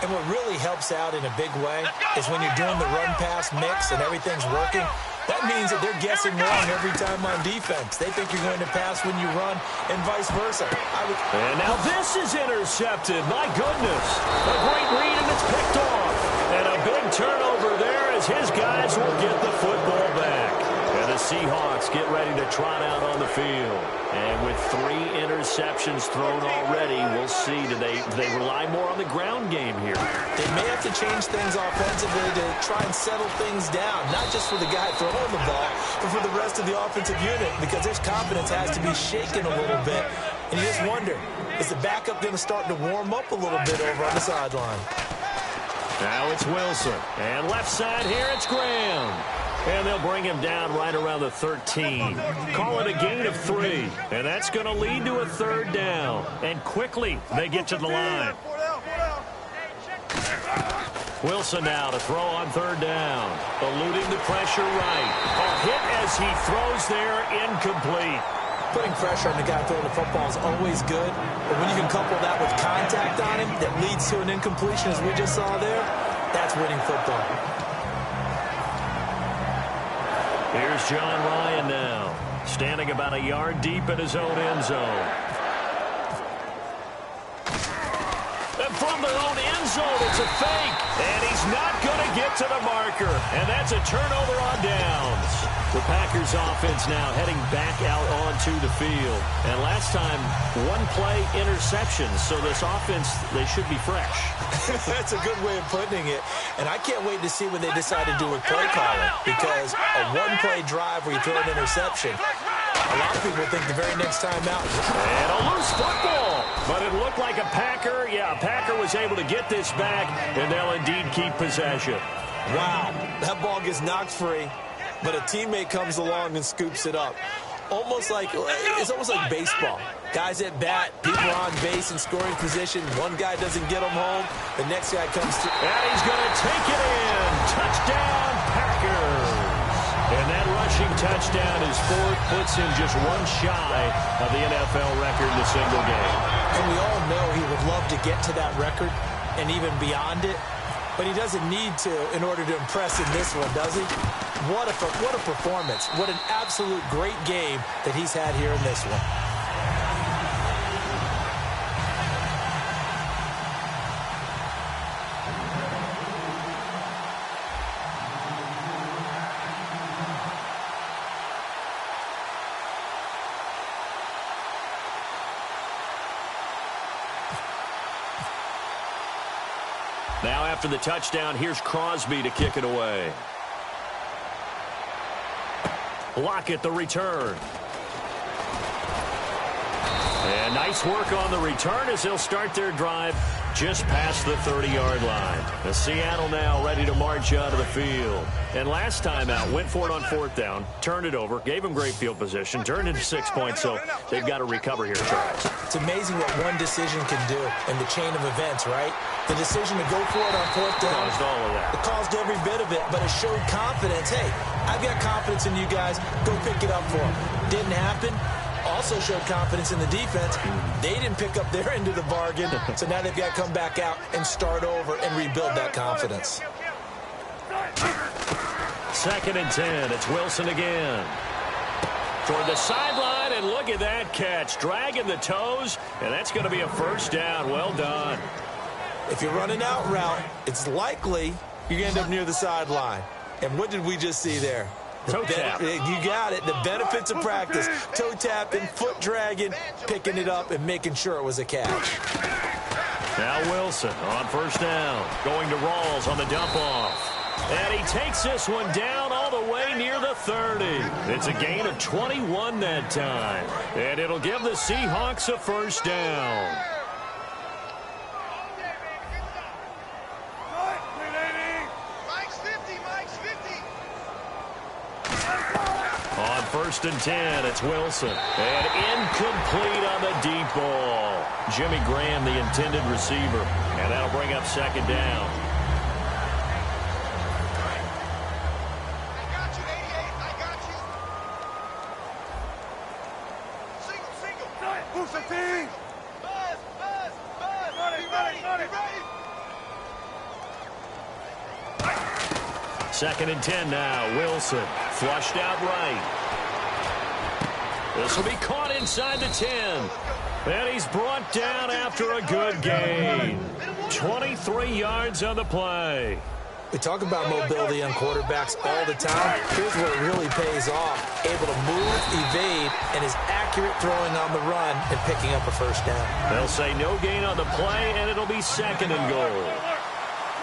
And what really helps out in a big way is when you're doing the run-pass mix and everything's working, that means that they're guessing wrong every time on defense. They think you're going to pass when you run and vice versa. And now this is intercepted. My goodness. A great read, and it's picked off. And a big turnover there as his guys will get the football back. And the Seahawks get ready to trot out on the field. And with 3 interceptions thrown already, we'll see. Do they rely more on the ground game here? They may have to change things offensively to try and settle things down, not just for the guy throwing the ball, but for the rest of the offensive unit, because his confidence has to be shaken a little bit. And you just wonder, is the backup going to start to warm up a little bit over on the sideline? Now it's Wilson. And left side here, it's Graham. And they'll bring him down right around the 13. Call it a gain of 3. And that's going to lead to a 3rd down. And quickly, they get to the line. Wilson now to throw on 3rd down. Eluding the pressure right. A hit as he throws there, incomplete. Putting pressure on the guy throwing the football is always good. But when you can couple that with contact on him that leads to an incompletion, as we just saw there, that's winning football. Here's John Ryan now, standing about a yard deep in his own end zone. And from their own end zone, it's a fake. And he's not going to get to the marker. And that's a turnover on downs. The Packers offense now heading back out onto the field. And last time, 1-play interception. So this offense, they should be fresh. That's a good way of putting it. And I can't wait to see what they decide to do with play calling. Because a 1-play drive where you throw an interception, a lot of people think the very next time out. And a loose football. But it looked like a Packer. Yeah, a Packer was able to get this back, and they'll indeed keep possession. Wow, that ball gets knocked free, but a teammate comes along and scoops it up. It's almost like baseball. Guys at bat, people on base in scoring position. One guy doesn't get them home. The next guy comes to. And he's going to take it in. Touchdown, Packers. And that rushing touchdown is 4th, puts him just 1 shy of the NFL record in a single game. And we all know he would love to get to that record and even beyond it. But he doesn't need to in order to impress in this one, does he? What a performance. What an absolute great game that he's had here in this one. Now after the touchdown, here's Crosby to kick it away. Lockett the return. And nice work on the return as they'll start their drive just past the 30-yard line. The Seattle now ready to march out of the field. And last time out, went for it on 4th down, turned it over, gave them great field position, turned into 6 points, so they've got to recover here, Charles. It's amazing what one decision can do in the chain of events, right? The decision to go for it on 4th down. Caused all of that. It caused every bit of it, but it showed confidence. Hey, I've got confidence in you guys. Go pick it up for them. Didn't happen. Also showed confidence in the defense. They didn't pick up their end of the bargain, so now they've got to come back out and start over and rebuild that confidence. 2nd and 10. It's Wilson again. Toward the sideline, and look at that catch. Dragging the toes, and that's going to be a 1st down. Well done. If you're running out route, it's likely you're going to end up near the sideline. And what did we just see there? Toe tap. You got it. The benefits of practice. Toe tapping, foot dragging, picking it up, and making sure it was a catch. Now Wilson on 1st down. Going to Rawls on the dump-off. And he takes this one down all the way near the 30. It's a gain of 21 that time. And it'll give the Seahawks a 1st down. On 1st and 10, it's Wilson. And incomplete on the deep ball. Jimmy Graham, the intended receiver. And that'll bring up 2nd down. I got you, 88. I got you. Single. Who's the team? Buzz. Be ready. 2nd and 10 now. Wilson flushed out right. This will be caught inside the 10. And he's brought down after a good gain. 23 yards on the play. We talk about mobility on quarterbacks all the time. Here's where it really pays off. Able to move, evade, and is accurate throwing on the run and picking up a 1st down. They'll say no gain on the play, and it'll be 2nd and goal.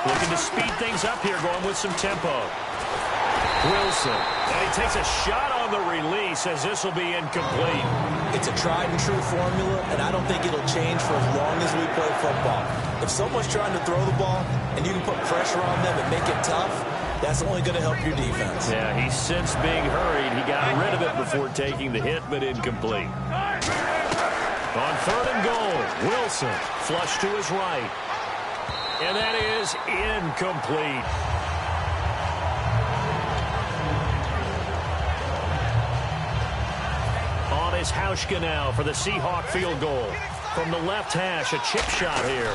Looking to speed things up here, going with some tempo. Wilson, and he takes a shot on the release as this will be incomplete. It's a tried-and-true formula, and I don't think it'll change for as long as we play football. If someone's trying to throw the ball and you can put pressure on them and make it tough, that's only going to help your defense. Yeah, he sensed being hurried. He got rid of it before taking the hit, but incomplete. On 3rd and goal, Wilson flushed to his right. And that is incomplete. On is Hauschka now for the Seahawk field goal. From the left hash, a chip shot here.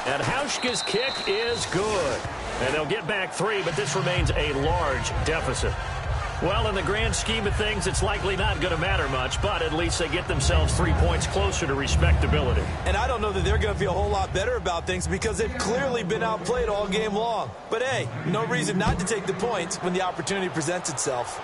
And Hauschka's kick is good. And they'll get back 3, but this remains a large deficit. Well, in the grand scheme of things, it's likely not going to matter much, but at least they get themselves 3 points closer to respectability. And I don't know that they're going to feel a whole lot better about things because they've clearly been outplayed all game long. But, hey, no reason not to take the points when the opportunity presents itself.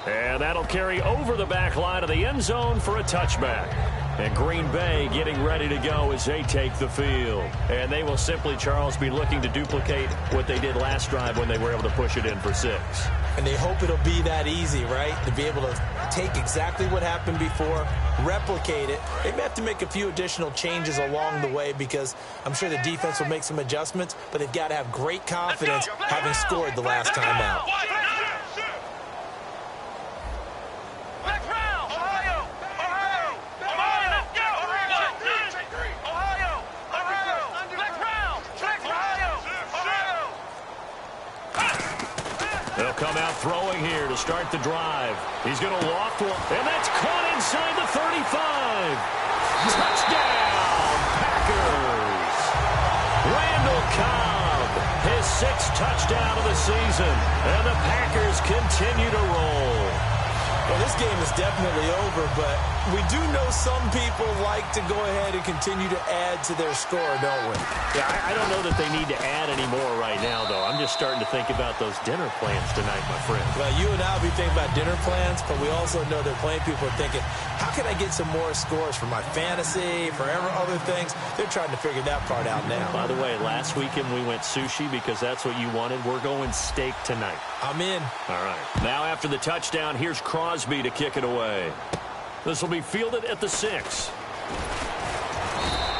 And that'll carry over the back line of the end zone for a touchback. And Green Bay getting ready to go as they take the field. And they will simply, Charles, be looking to duplicate what they did last drive when they were able to push it in for 6. And they hope it'll be that easy, right? To be able to take exactly what happened before, replicate it. They may have to make a few additional changes along the way because I'm sure the defense will make some adjustments, but they've got to have great confidence having scored the last time out. They'll come out throwing here to start the drive. He's going to loft one, and that's caught inside the 35. Touchdown, Packers. Randall Cobb, his 6th touchdown of the season. And the Packers continue to roll. Well, this game is definitely over, but we do know some people like to go ahead and continue to add to their score, don't we? Yeah, I don't know that they need to add any more right now, though. I'm just starting to think about those dinner plans tonight, my friend. Well, you and I will be thinking about dinner plans, but we also know that plenty of people are thinking, how can I get some more scores for my fantasy, for other things? They're trying to figure that part out now. By the way, last weekend we went sushi because that's what you wanted. We're going steak tonight. I'm in. All right. Now after the touchdown, here's Crosby to kick it away. This will be fielded at the 6.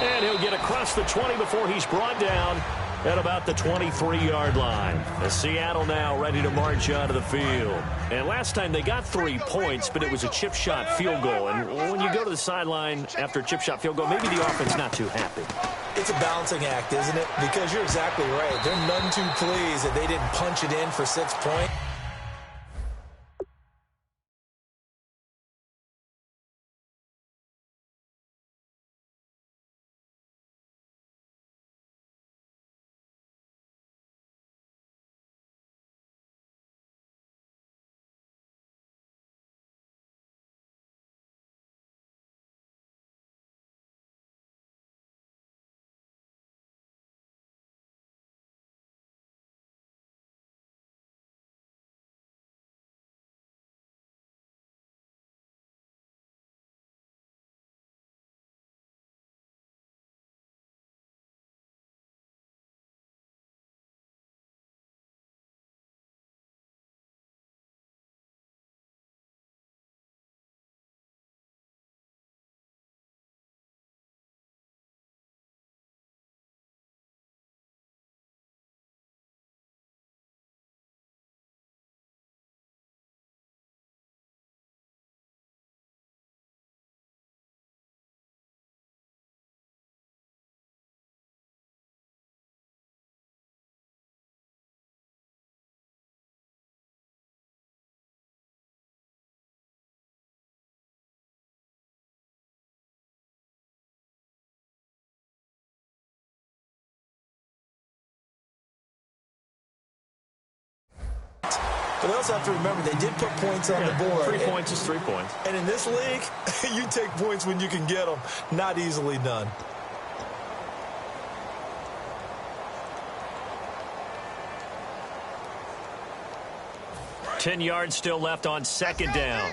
And he'll get across the 20 before he's brought down at about the 23-yard line. As Seattle now ready to march out of the field. And last time they got 3 points, but it was a chip shot field goal. And when you go to the sideline after a chip shot field goal, maybe the offense not too happy. It's a balancing act, isn't it? Because you're exactly right. They're none too pleased that they didn't punch it in for 6 points. But they also have to remember they did put points on the board. 3 points is 3 points. And in this league, you take points when you can get them. Not easily done. Ten yards still left on 2nd down.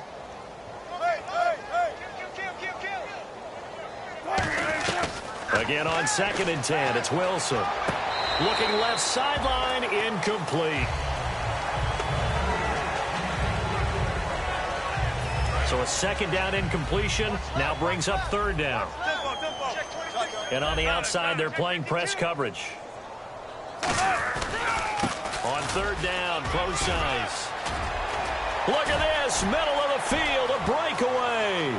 Again on 2nd and 10, it's Wilson. Looking left sideline, incomplete. So a 2nd down incompletion now brings up 3rd down. And on the outside, they're playing press coverage. On 3rd down, close ice. Look at this, middle of the field, a breakaway.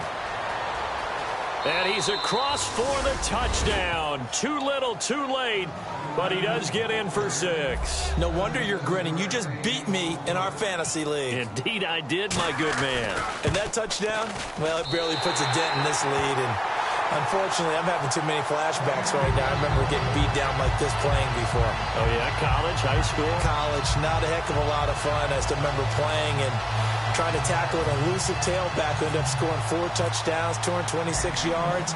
And he's across for the touchdown. Too little, too late, but he does get in for 6. No wonder you're grinning. You just beat me in our fantasy league. Indeed I did, my good man. And that touchdown, well, it barely puts a dent in this lead. And unfortunately, I'm having too many flashbacks right now. I remember getting beat down like this playing before. Oh, yeah? College, high school? College, not a heck of a lot of fun. I still remember playing and trying to tackle an elusive tailback who ended up scoring 4 touchdowns, 226 yards.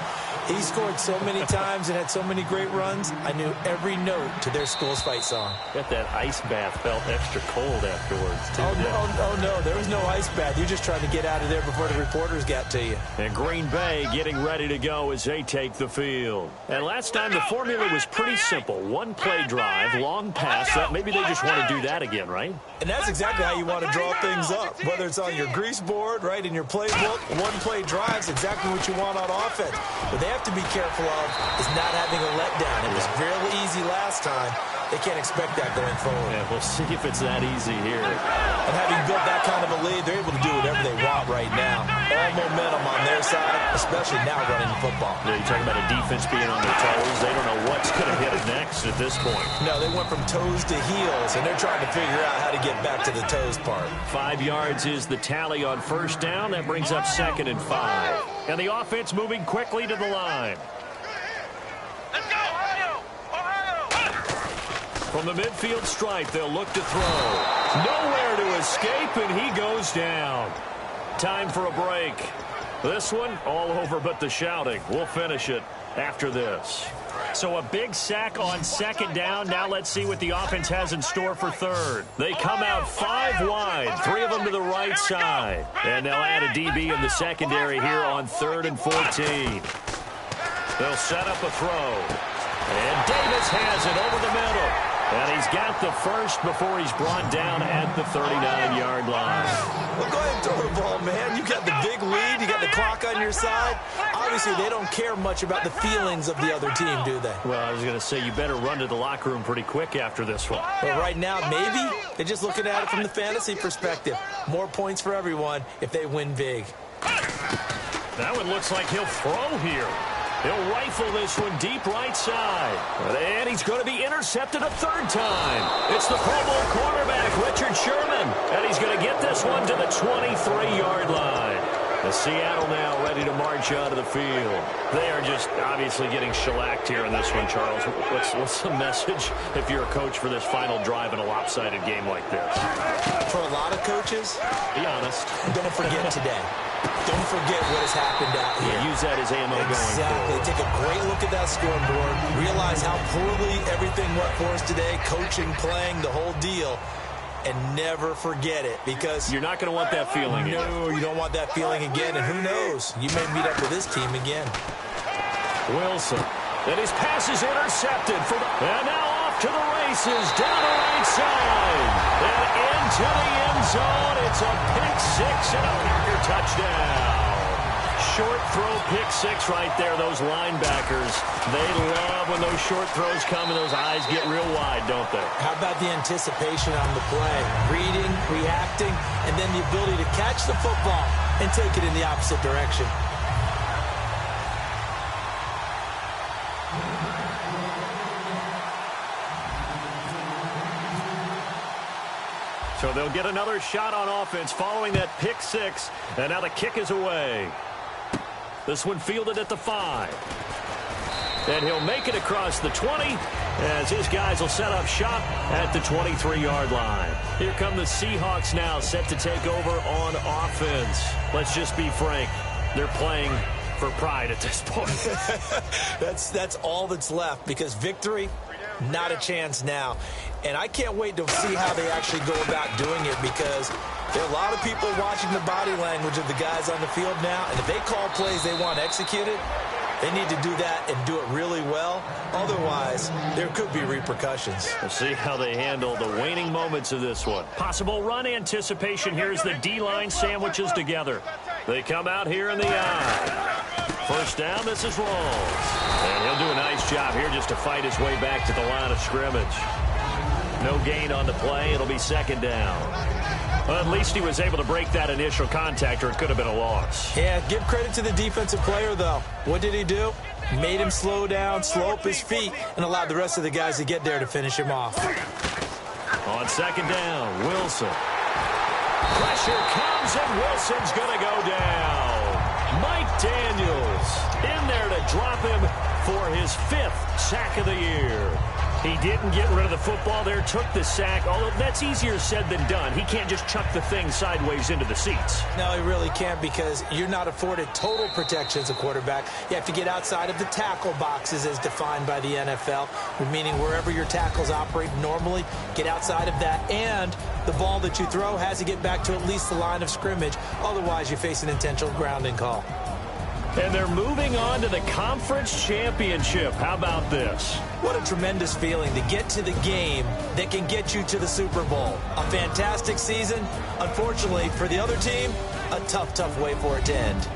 He scored so many times and had so many great runs, I knew every note to their school's fight song. Bet that ice bath felt extra cold afterwards, too. Oh, no, there was no ice bath. You're just trying to get out of there before the reporters got to you. And Green Bay getting ready to go as they take the field. And last time the formula was pretty simple. 1-play drive, long pass. Maybe they just want to do that again, right? And that's exactly how you want to draw things up. Whether it's on your grease board, right, in your playbook, 1-play drive is exactly what you want on offense. But they have to be careful of is not having a letdown. It was fairly easy last time. They can't expect that going forward. Yeah, we'll see if it's that easy here. And having built that kind of a lead, they're able to do whatever they want right now. All momentum on their side, especially now running the football. Yeah, you're talking about a defense being on their toes. They don't know what's going to hit next at this point. No, they went from toes to heels, and they're trying to figure out how to get back to the toes part. 5 yards is the tally on 1st down. That brings up 2nd and 5. And the offense moving quickly to the line. Let's go, Ohio! Ohio! From the midfield stripe, they'll look to throw. Nowhere to escape, and he goes down. Time for a break. This one, all over but the shouting. We'll finish it after this. So a big sack on second down. Now let's see what the offense has in store for third. They come out 5 wide, 3 of them to the right side. And they'll add a DB in the secondary here on 3rd and 14. They'll set up a throw. And Davis has it over the middle. And he's got the first before he's brought down at the 39-yard line. Well, go ahead and throw the ball, man. You got the big lead. You got the clock on your side. Obviously, they don't care much about the feelings of the other team, do they? Well, I was going to say, you better run to the locker room pretty quick after this one. Well, right now, maybe they're just looking at it from the fantasy perspective. More points for everyone if they win big. That one looks like he'll throw here. He'll rifle this one deep right side. And he's going to be intercepted a 3rd time. It's the Pro Bowl cornerback, Richard Sherman. And he's going to get this one to the 23-yard line. The Seattle now ready to march out of the field. They are just obviously getting shellacked here in this one, Charles. What's the message if you're a coach for this final drive in a lopsided game like this? For a lot of coaches, be honest, don't forget today. Don't forget what has happened out here. Yeah, use that as ammo going Exactly. forward. Take a great look at that scoreboard. Realize how poorly everything went for us today. Coaching, playing, the whole deal. And never forget it, because you're not going to want that feeling again. No, you don't want that feeling again. And who knows? You may meet up with this team again. Wilson. And his pass is intercepted. And now off to the races. Down the right side. And into the end zone. It's a pick 6 and a Packer touchdown. Short throw pick 6 right there. Those linebackers, they love when those short throws come and those eyes get real wide, don't they? How about the anticipation on the play? Reading, reacting, and then the ability to catch the football and take it in the opposite direction. So they'll get another shot on offense following that pick 6, and now the kick is away. This one fielded at the 5. And he'll make it across the 20 as his guys will set up shop at the 23-yard line. Here come the Seahawks now, set to take over on offense. Let's just be frank. They're playing for pride at this point. That's all that's left, because victory, not a chance now. And I can't wait to see how they actually go about doing it, because there are a lot of people watching the body language of the guys on the field now, and if they call plays they want executed, they need to do that and do it really well. Otherwise, there could be repercussions. We'll see how they handle the waning moments of this one. Possible run anticipation here as the D-line sandwiches together. They come out here in the eye. First down, this is Rawls. And he'll do a nice job here just to fight his way back to the line of scrimmage. No gain on the play. It'll be 2nd down. Well, at least he was able to break that initial contact, or it could have been a loss. Yeah, give credit to the defensive player, though. What did he do? Made him slow down, slow up his feet, and allowed the rest of the guys to get there to finish him off. On 2nd down, Wilson. Pressure comes, and Wilson's going to go down. Mike Daniels in there to drop him for his 5th sack of the year. He didn't get rid of the football there, took the sack. Although that's easier said than done. He can't just chuck the thing sideways into the seats. No, he really can't, because you're not afforded total protection as a quarterback. You have to get outside of the tackle boxes as defined by the NFL, meaning wherever your tackles operate normally, get outside of that. And the ball that you throw has to get back to at least the line of scrimmage. Otherwise, you face an intentional grounding call. And they're moving on to the conference championship. How about this? What a tremendous feeling to get to the game that can get you to the Super Bowl. A fantastic season. Unfortunately, for the other team, a tough, tough way for it to end.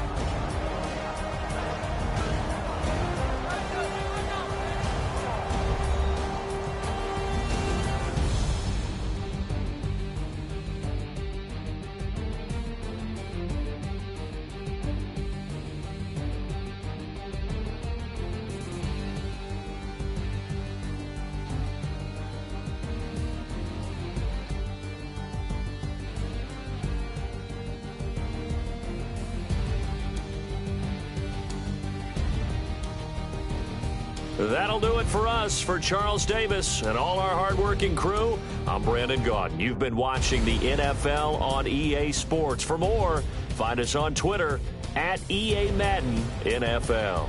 That'll do it for us. For Charles Davis and all our hardworking crew, I'm Brandon Gaudin. You've been watching the NFL on EA Sports. For more, find us on Twitter at EA Madden NFL.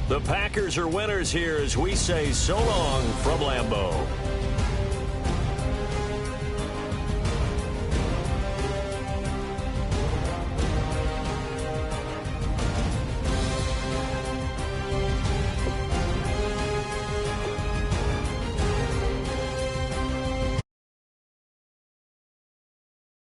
The Packers are winners here as we say so long from Lambeau.